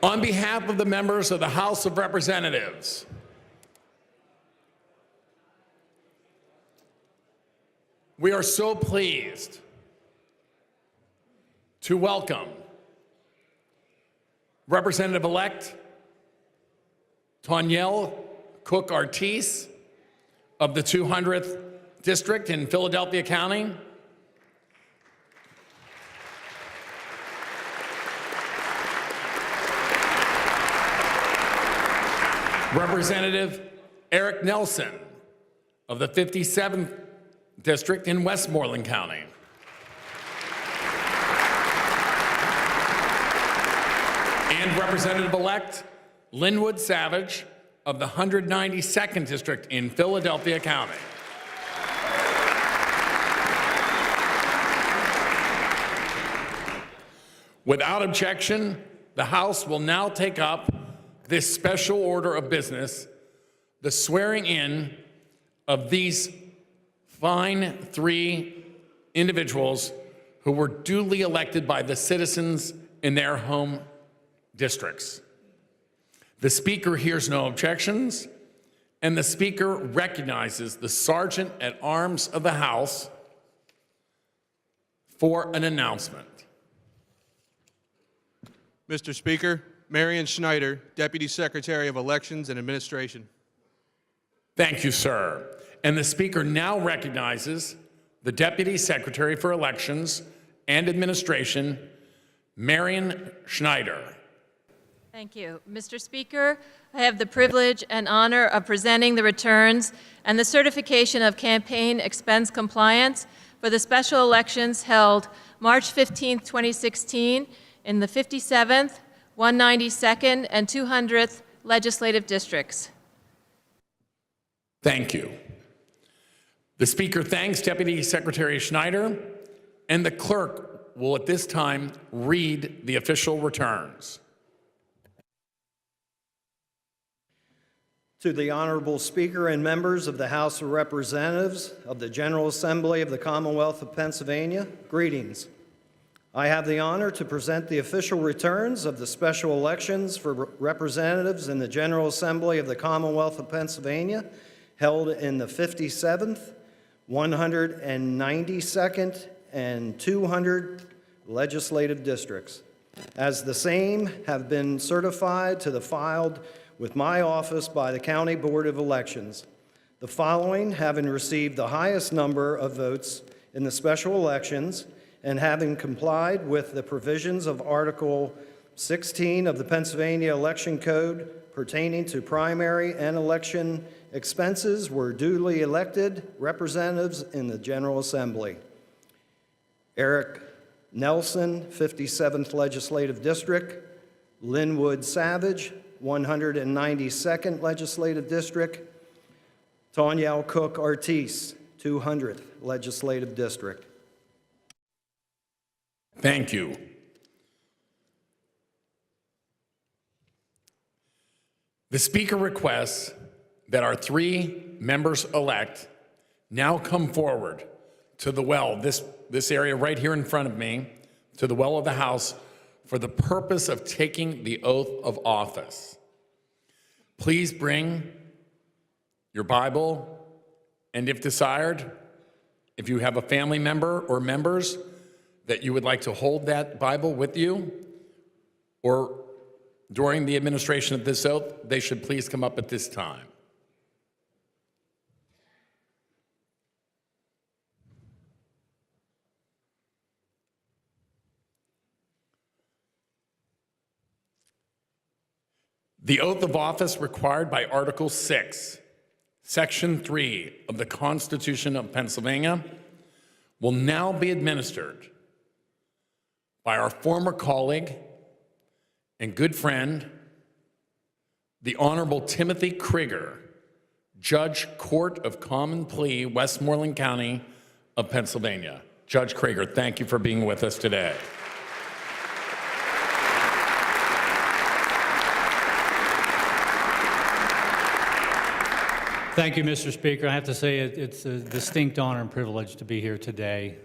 On behalf of the members of the House of Representatives, we are so pleased to welcome Representative-elect Toniel Cook-Artis of the 200th District in Philadelphia County, Representative Eric Nelson of the 57th District in Westmoreland County, and Representative-elect Linwood Savage of the 192nd District in Philadelphia County. Without objection, the House will now take up this special order of business, the swearing in of these fine three individuals who were duly elected by the citizens in their home districts. The Speaker hears no objections, and the Speaker recognizes the Sergeant at Arms of the House for an announcement. Mr. Speaker, Marion Schneider, Deputy Secretary of Elections and Administration. Thank you, sir. And the Speaker now recognizes the Deputy Secretary for Elections and Administration, Marion Schneider. Thank you. Mr. Speaker, I have the privilege and honor of presenting the returns and the certification of campaign expense compliance for the special elections held March 15, 2016 in the 57th, 192nd, and 200th legislative districts. Thank you. The Speaker thanks Deputy Secretary Schneider, and the clerk will at this time read the official returns. To the Honorable Speaker and members of the House of Representatives of the General Assembly of the Commonwealth of Pennsylvania, greetings. I have the honor to present the official returns of the special elections for representatives in the General Assembly of the Commonwealth of Pennsylvania held in the 57th, 192nd, and 200th legislative districts, as the same have been certified to the filed with my office by the County Board of Elections. The following, having received the highest number of votes in the special elections and having complied with the provisions of Article 16 of the Pennsylvania Election Code pertaining to primary and election expenses, were duly elected representatives in the General Assembly. Eric Nelson, 57th Legislative District; Linwood Savage, 192nd Legislative District; Toniel Cook-Artis, 200th Legislative District. Thank you. The Speaker requests that our three members-elect now come forward to the well, this area right here in front of me, to the well of the House, for the purpose of taking the oath of office. Please bring your Bible, and if desired, if you have a family member or members that you would like to hold that Bible with you, or during the administration of this oath, they should please come up at this time. The oath of office required by Article 6, Section 3 of the Constitution of Pennsylvania will now be administered by our former colleague and good friend, the Honorable Timothy Krieger, Judge, Court of Common Plea, Westmoreland County of Pennsylvania. Judge Krieger, thank you for being with us today. Thank you, Mr. Speaker. I have to say it's a distinct honor and privilege to be here today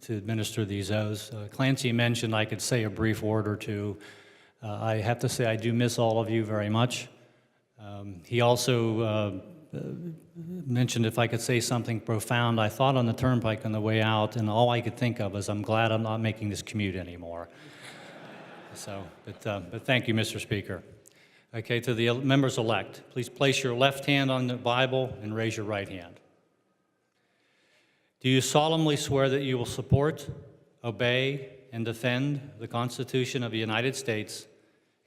to administer these oaths. Clancy mentioned I could say a brief word or two I have to say I do miss all of you very much. He also mentioned if I could say something profound. I thought on the turnpike on the way out, and all I could think of is I'm glad I'm not making this commute anymore. But thank you, Mr. Speaker. Okay, to the members-elect, please place your left hand on the Bible and raise your right hand. Do you solemnly swear that you will support, obey, and defend the Constitution of the United States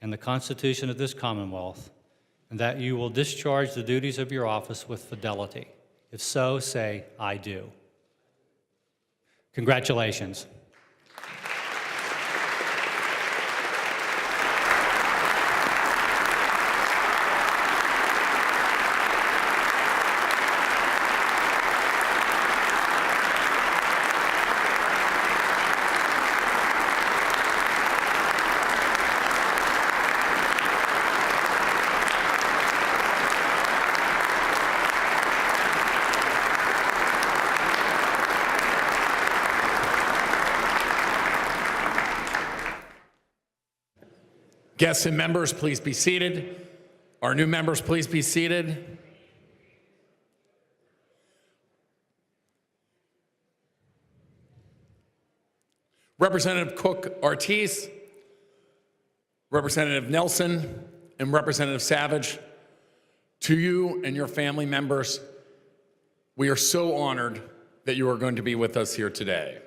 and the Constitution of this Commonwealth, and that you will discharge the duties of your office with fidelity? If so, say, I do. Congratulations. Guests and members, please be seated. Our new members, please be seated. Representative Cook-Ortiz, Representative Nelson, and Representative Savage, to you and your family members, we are so honored that you are going to be with us here today.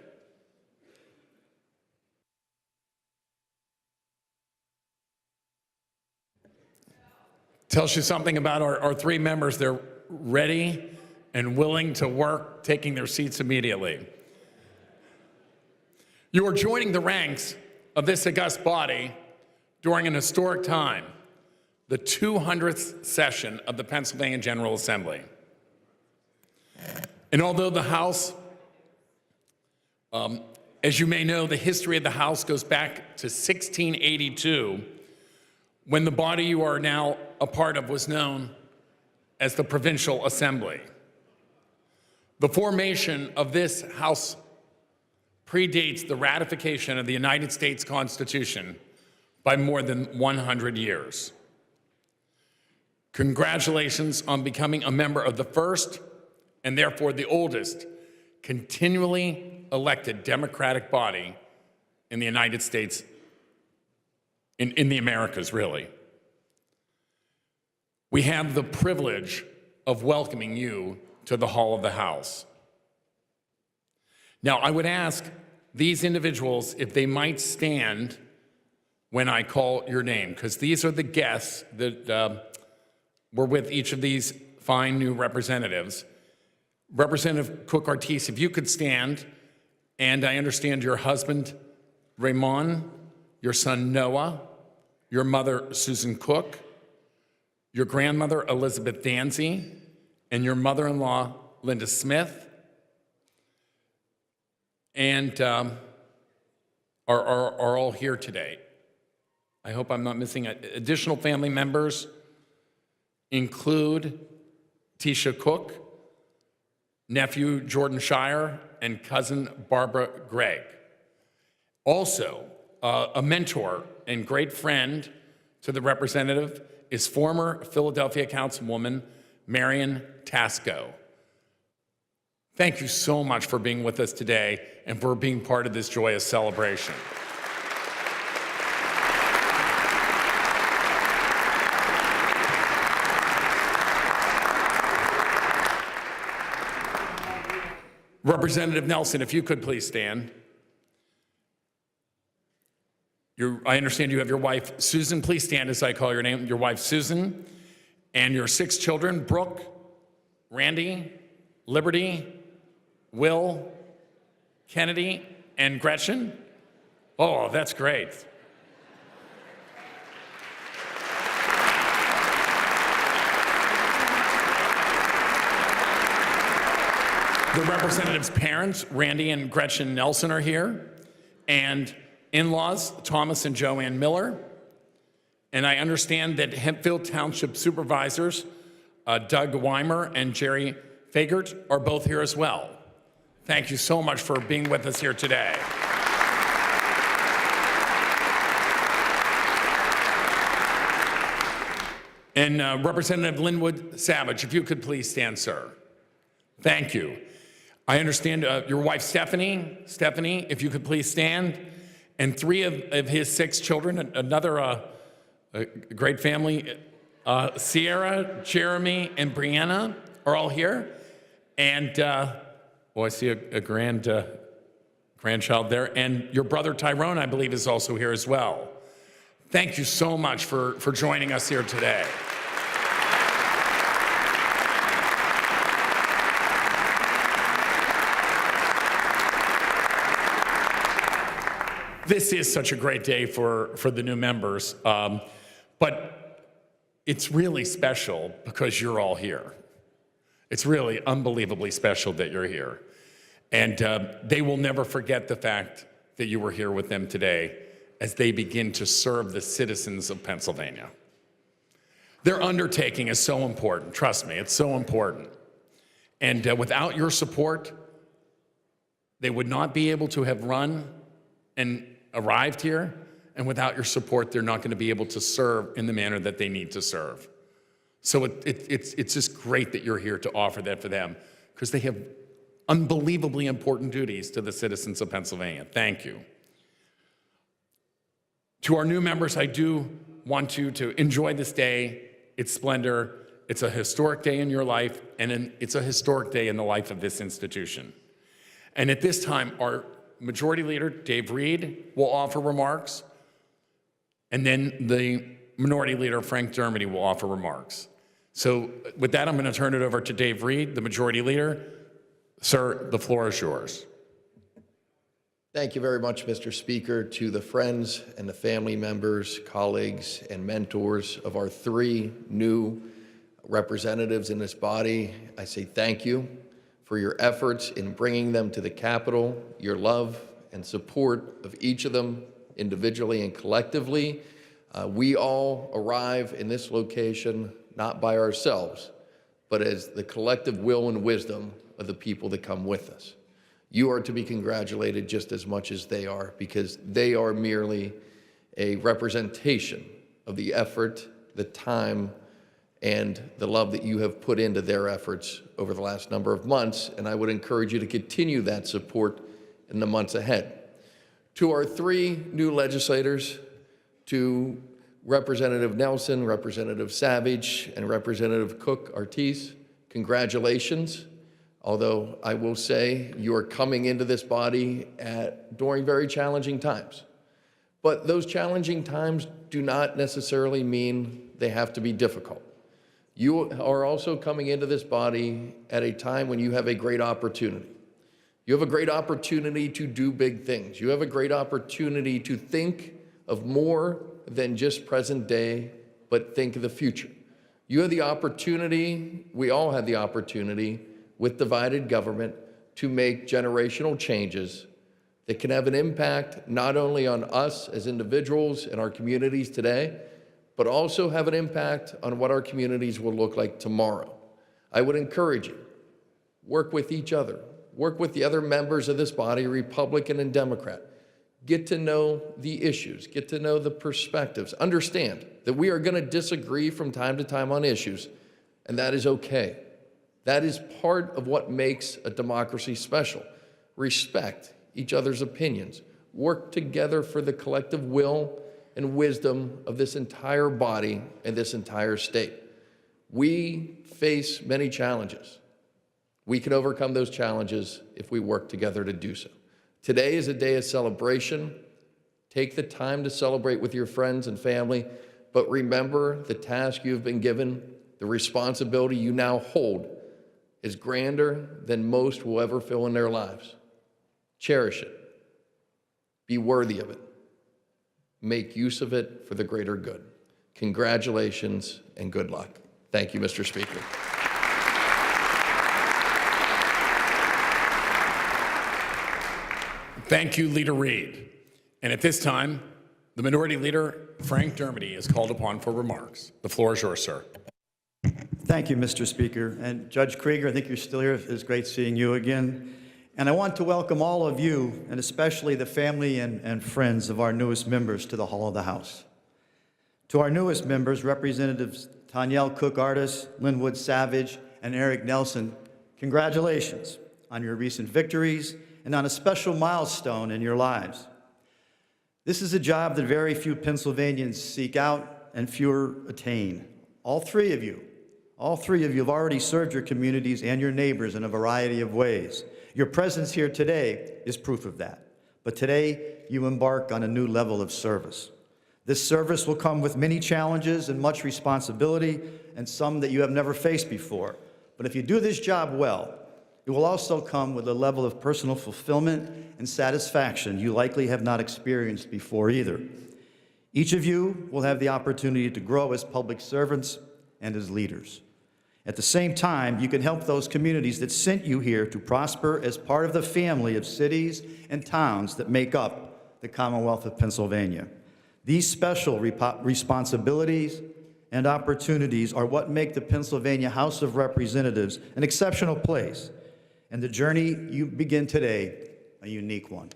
Tells you something about our three members. They're ready and willing to work, taking their seats immediately. You are joining the ranks of this august body during an historic time, the 200th session of the Pennsylvania General Assembly. And although the House, as you may know, the history of the House goes back to 1682, when the body you are now a part of was known as the Provincial Assembly. The formation of this House predates the ratification of the United States Constitution by more than 100 years. Congratulations on becoming a member of the first, and therefore the oldest, continually elected democratic body in the United States, in the Americas, really. We have the privilege of welcoming you to the Hall of the House. Now, I would ask these individuals if they might stand when I call your name, because these are the guests that were with each of these fine new representatives. Representative Cook-Ortiz, if you could stand, and I understand your husband, Raymond, your son, Noah, your mother, Susan Cook, your grandmother, Elizabeth Danzy, and your mother-in-law, Linda Smith, and are all here today. I hope I'm not missing it. Additional family members include Tisha Cook, nephew Jordan Shire, and cousin Barbara Gregg. Also, a mentor and great friend to the representative is former Philadelphia Councilwoman Marion Tasco. Thank you so much for being with us today and for being part of this joyous celebration. Representative Nelson, if you could please stand. I understand you have your wife, Susan. Please stand as I call your name. Your wife, Susan, and your 6 children, Brooke, Randy, Liberty, Will, Kennedy, and Gretchen. Oh, that's great. The representative's parents, Randy and Gretchen Nelson, are here, and in-laws, Thomas and Joanne Miller. And I understand that Hempfield Township supervisors, Doug Weimer and Jerry Fagert, are both here as well. Thank you so much for being with us here today. And Representative Linwood Savage, if you could please stand, sir. Thank you. I understand your wife, Stephanie, if you could please stand, and 3 of his 6 children, another great family, Sierra, Jeremy, and Brianna are all here. And, I see a grandchild there. And your brother, Tyrone, I believe, is also here as well. Thank you so much for joining us here today. This is such a great day for the new members, but it's really special because you're all here. It's really unbelievably special that you're here. And they will never forget the fact that you were here with them today as they begin to serve the citizens of Pennsylvania. Their undertaking is so important. Trust me, it's so important. And without your support, they would not be able to have run and arrived here. And without your support, they're not going to be able to serve in the manner that they need to serve. So it's just great that you're here to offer that for them, because they have unbelievably important duties to the citizens of Pennsylvania. Thank you. To our new members, I do want you to enjoy this day, its splendor. It's a historic day in your life, and it's a historic day in the life of this institution. And at this time, our Majority Leader, Dave Reed, will offer remarks, and then the Minority Leader, Frank Dermody, will offer remarks. So with that, I'm going to turn it over to Dave Reed, the Majority Leader. Sir, the floor is yours. Thank you very much, Mr. Speaker. To the friends and the family members, colleagues, and mentors of our 3 new representatives in this body, I say thank you for your efforts in bringing them to the Capitol, your love and support of each of them individually and collectively. We all arrive in this location not by ourselves, but as the collective will and wisdom of the people that come with us. You are to be congratulated just as much as they are, because they are merely a representation of the effort, the time, and the love that you have put into their efforts over the last number of months, and I would encourage you to continue that support in the months ahead. To our 3 new legislators, to Representative Nelson, Representative Savage, and Representative Cook Ortiz, congratulations. Although I will say you are coming into this body during very challenging times. But those challenging times do not necessarily mean they have to be difficult. You are also coming into this body at a time when you have a great opportunity. You have a great opportunity to do big things. You have a great opportunity to think of more than just present day, but think of the future. You have the opportunity, we all have the opportunity, with divided government to make generational changes that can have an impact not only on us as individuals and our communities today, but also have an impact on what our communities will look like tomorrow. I would encourage you, work with each other, work with the other members of this body, Republican and Democrat. Get to know the issues, get to know the perspectives. Understand that we are going to disagree from time to time on issues, and that is okay. That is part of what makes a democracy special. Respect each other's opinions. Work together for the collective will and wisdom of this entire body and this entire state. We face many challenges. We can overcome those challenges if we work together to do so. Today is a day of celebration. Take the time to celebrate with your friends and family, but remember the task you've been given, the responsibility you now hold is grander than most will ever feel in their lives. Cherish it. Be worthy of it. Make use of it for the greater good. Congratulations and good luck. Thank you, Mr. Speaker. Thank you, Leader Reed. And at this time, the Minority Leader, Frank Dermody, is called upon for remarks. The floor is yours, sir. Thank you, Mr. Speaker. And Judge Krieger, I think you're still here. It's great seeing you again. And I want to welcome all of you, and especially the family and friends of our newest members, to the Hall of the House. To our newest members, Representatives Tanyelle Cook-Artis, Linwood Savage, and Eric Nelson, congratulations on your recent victories and on a special milestone in your lives. This is a job that very few Pennsylvanians seek out and fewer attain. All three of you have already served your communities and your neighbors in a variety of ways. Your presence here today is proof of that. But today, you embark on a new level of service. This service will come with many challenges and much responsibility, and some that you have never faced before. But if you do this job well, it will also come with a level of personal fulfillment and satisfaction you likely have not experienced before either. Each of you will have the opportunity to grow as public servants and as leaders. At the same time, you can help those communities that sent you here to prosper as part of the family of cities and towns that make up the Commonwealth of Pennsylvania. These special responsibilities and opportunities are what make the Pennsylvania House of Representatives an exceptional place, and the journey you begin today a unique one.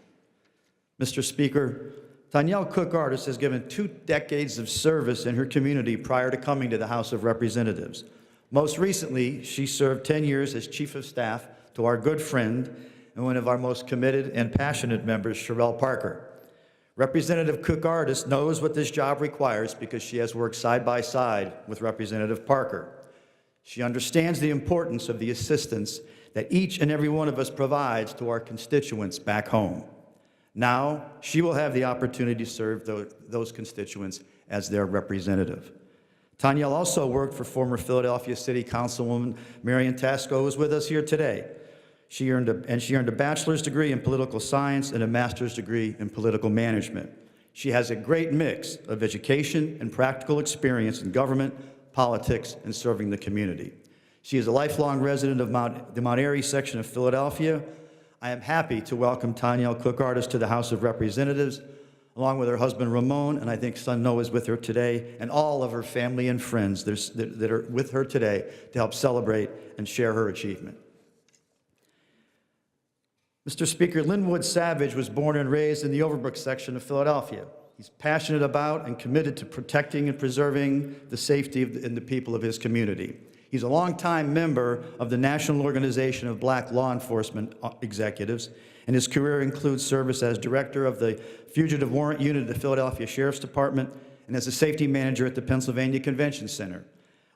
Mr. Speaker, Tanyelle Cook-Artis has given 2 decades of service in her community prior to coming to the House of Representatives. Most recently, she served 10 years as Chief of Staff to our good friend and one of our most committed and passionate members, Sherelle Parker. Representative Cook-Artis knows what this job requires because she has worked side by side with Representative Parker. She understands the importance of the assistance that each and every one of us provides to our constituents back home. Now, she will have the opportunity to serve those constituents as their representative. Tanyelle also worked for former Philadelphia City Councilwoman Marian Tasco, who is with us here today. She earned a bachelor's degree in political science and a master's degree in political management. She has a great mix of education and practical experience in government, politics, and serving the community. She is a lifelong resident of the Mount Airy section of Philadelphia. I am happy to welcome Tanyelle Cook-Artis to the House of Representatives, along with her husband Ramon, and I think son Noah is with her today, and all of her family and friends that are with her today to help celebrate and share her achievement. Mr. Speaker, Linwood Savage was born and raised in the Overbrook section of Philadelphia. He's passionate about and committed to protecting and preserving the safety and the people of his community. He's a longtime member of the National Organization of Black Law Enforcement Executives, and his career includes service as director of the Fugitive Warrant Unit at the Philadelphia Sheriff's Department and as a safety manager at the Pennsylvania Convention Center.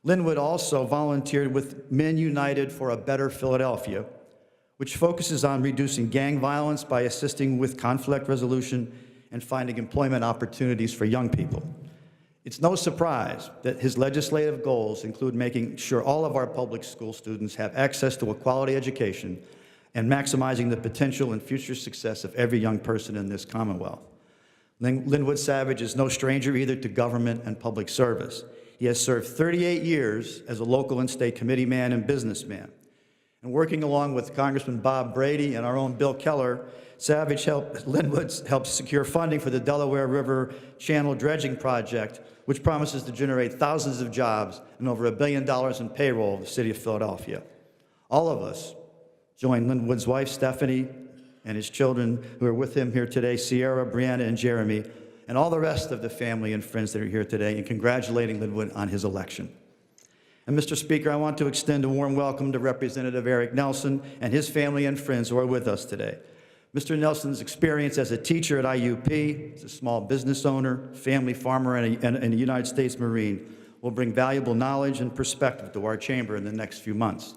Linwood also volunteered with Men United for a Better Philadelphia, which focuses on reducing gang violence by assisting with conflict resolution and finding employment opportunities for young people. It's no surprise that his legislative goals include making sure all of our public school students have access to a quality education and maximizing the potential and future success of every young person in this Commonwealth. Linwood Savage is no stranger either to government and public service. He has served 38 years as a local and state committee man and businessman. And working along with Congressman Bob Brady and our own Bill Keller, Linwood helped secure funding for the Delaware River Channel Dredging Project, which promises to generate thousands of jobs and over $1 billion in payroll of the city of Philadelphia. All of us join Linwood's wife, Stephanie, and his children who are with him here today, Sierra, Brianna, and Jeremy, and all the rest of the family and friends that are here today, in congratulating Linwood on his election. And Mr. Speaker, I want to extend a warm welcome to Representative Eric Nelson and his family and friends who are with us today. Mr. Nelson's experience as a teacher at IUP, as a small business owner, family farmer, and a United States Marine will bring valuable knowledge and perspective to our chamber in the next few months.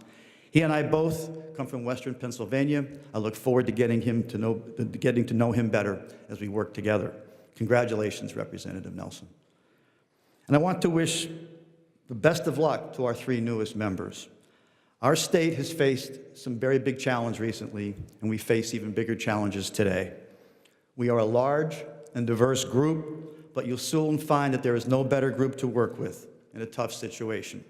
He and I both come from Western Pennsylvania. I look forward to getting to know him better as we work together. Congratulations, Representative Nelson. And I want to wish the best of luck to our 3 newest members. Our state has faced some very big challenges recently, and we face even bigger challenges today. We are a large and diverse group, but you'll soon find that there is no better group to work with in a tough situation.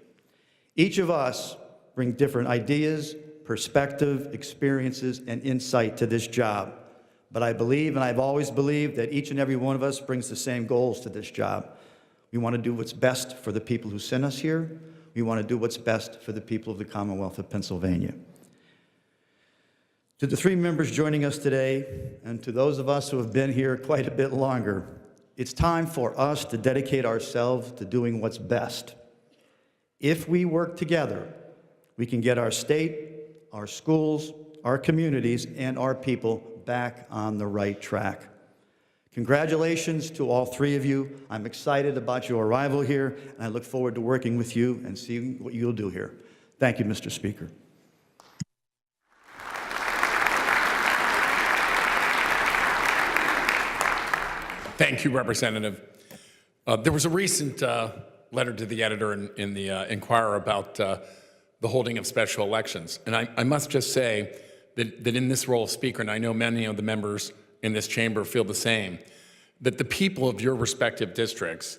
Each of us bring different ideas, perspective, experiences, and insight to this job. But I believe, and I've always believed, that each and every one of us brings the same goals to this job. We want to do what's best for the people who sent us here. We want to do what's best for the people of the Commonwealth of Pennsylvania. To the 3 members joining us today, and to those of us who have been here quite a bit longer, it's time for us to dedicate ourselves to doing what's best. If we work together, we can get our state, our schools, our communities, and our people back on the right track. Congratulations to all three of you. I'm excited about your arrival here, and I look forward to working with you and seeing what you'll do here. Thank you, Mr. Speaker. Thank you, Representative. There was a recent letter to the editor in the Inquirer about the holding of special elections. And I must just say that in this role of Speaker, and I know many of the members in this chamber feel the same, that the people of your respective districts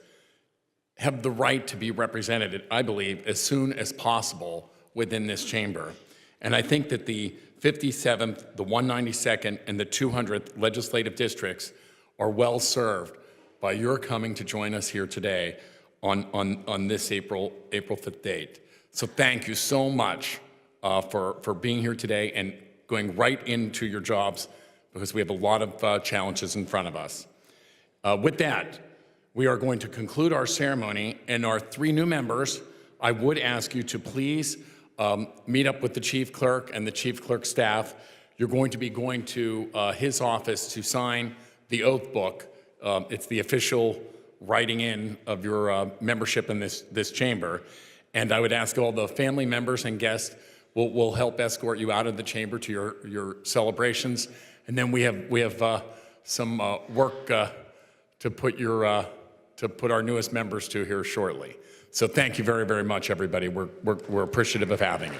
have the right to be represented, I believe, as soon as possible within this chamber. And I think that the 57th, the 192nd, and the 200th legislative districts are well served by your coming to join us here today on this April 5th date. So thank you so much for being here today and going right into your jobs, because we have a lot of challenges in front of us. With that, we are going to conclude our ceremony, and our three new members, I would ask you to please meet up with the Chief Clerk and the Chief Clerk staff. You're going to be going to his office to sign the oath book. It's the official writing in of your membership in this chamber. And I would ask all the family members and guests will help escort you out of the chamber to your celebrations. And then we have some work to put our newest members to here shortly. So thank you very, very much, everybody. We're appreciative of having you.